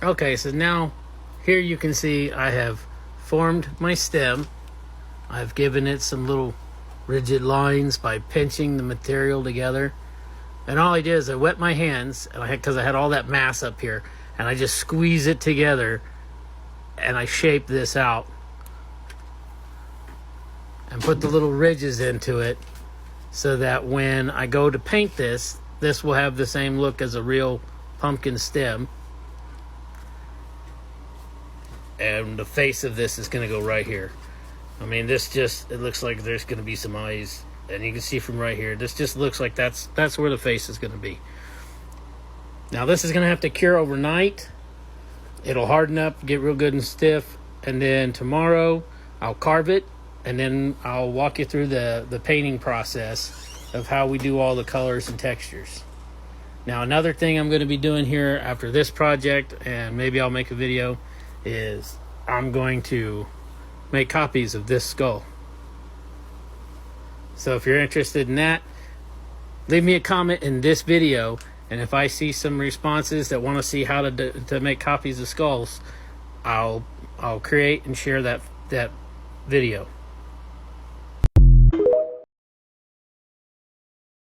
Okay, so now here you can see I have formed my stem. I've given it some little rigid lines by pinching the material together. And all I did is I wet my hands, and because I had all that mass up here, and I just squeeze it together, and I shape this out and put the little ridges into it so that when I go to paint this, this will have the same look as a real pumpkin stem. And the face of this is going to go right here. I mean, this just, it looks like there's going to be some eyes, and you can see from right here, this just looks like that's where the face is going to be. Now this is going to have to cure overnight. It'll harden up, get real good and stiff, and then tomorrow I'll carve it, and then I'll walk you through the painting process of how we do all the colors and textures. Now another thing I'm going to be doing here after this project, and maybe I'll make a video, is I'm going to make copies of this skull. So if you're interested in that, leave me a comment in this video, and if I see some responses that want to see how to make copies of skulls, I'll create and share that video.